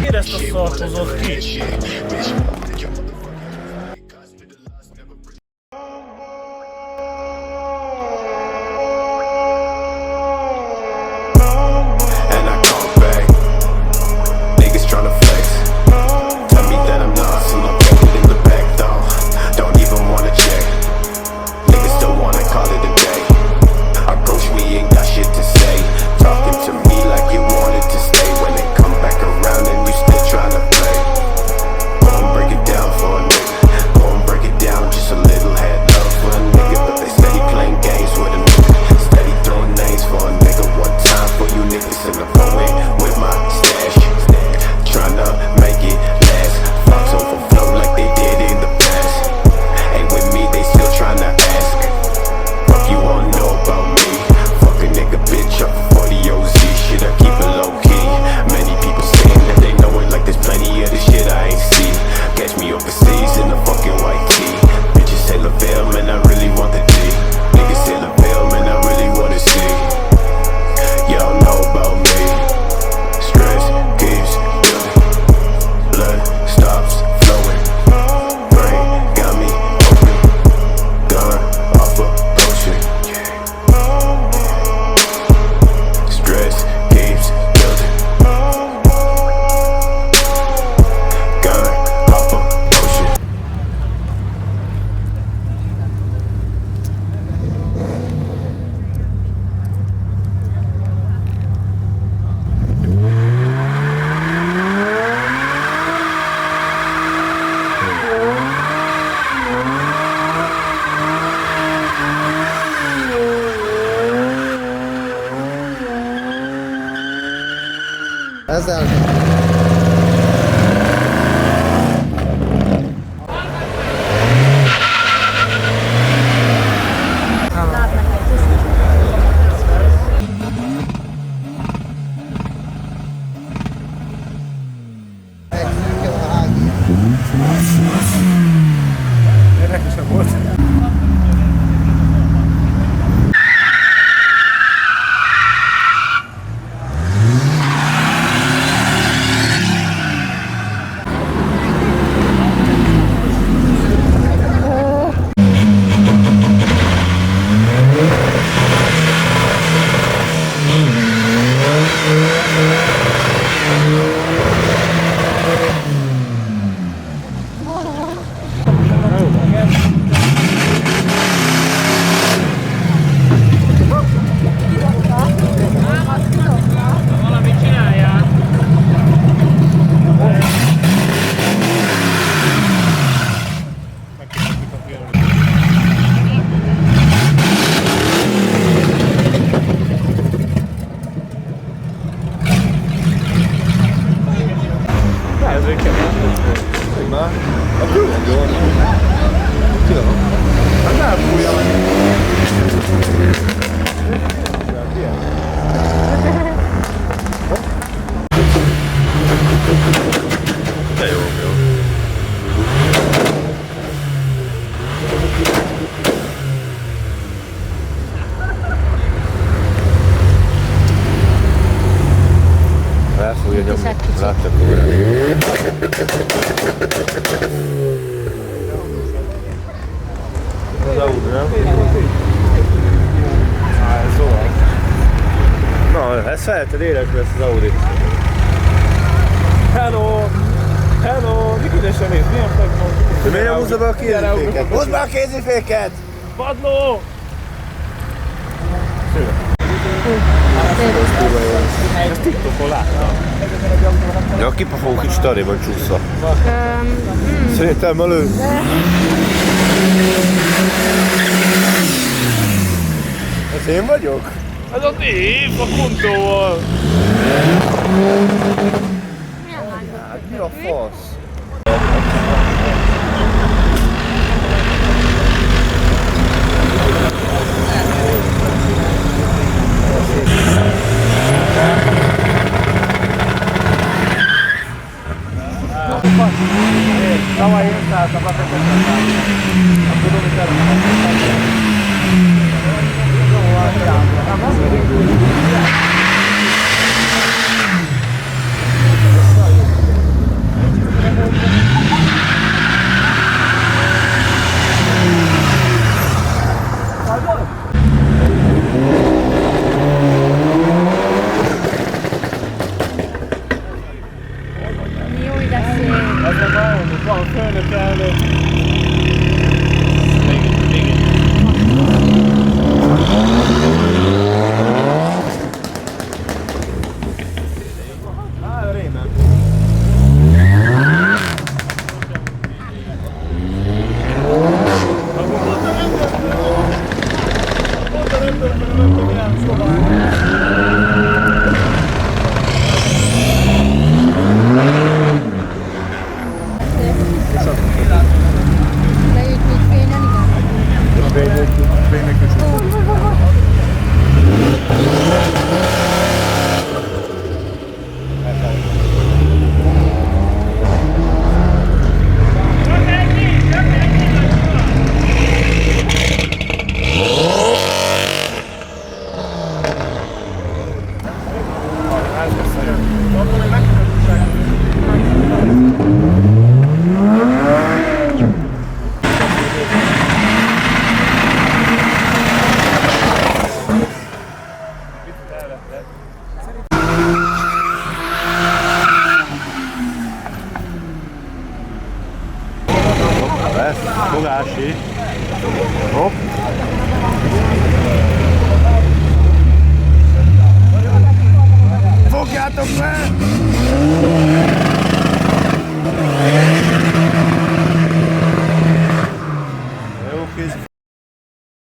Érezt a szarkozott ki! Ezzel Érdekesebb volt. Láttak órán. Az Audi, nem? Ez olyan. Na, ezt felted életre lesz az Audi. Hello! Hello! Mikor sem néz? Milyen fekvon? De miért nem húzza be a kéziféket? Húzd be a kéziféket! Padló! Ezt TikTokon láttam. Ja, a kipafó kicsit arrébb van csúszva. Szerintem elő. Ez én vagyok? Ez a név a kontóval. Hát mi a fasz? Tavaly én szálltam a Független Autós. Akkor tudom, hogy Fogási. Hopp. Fogjátok le!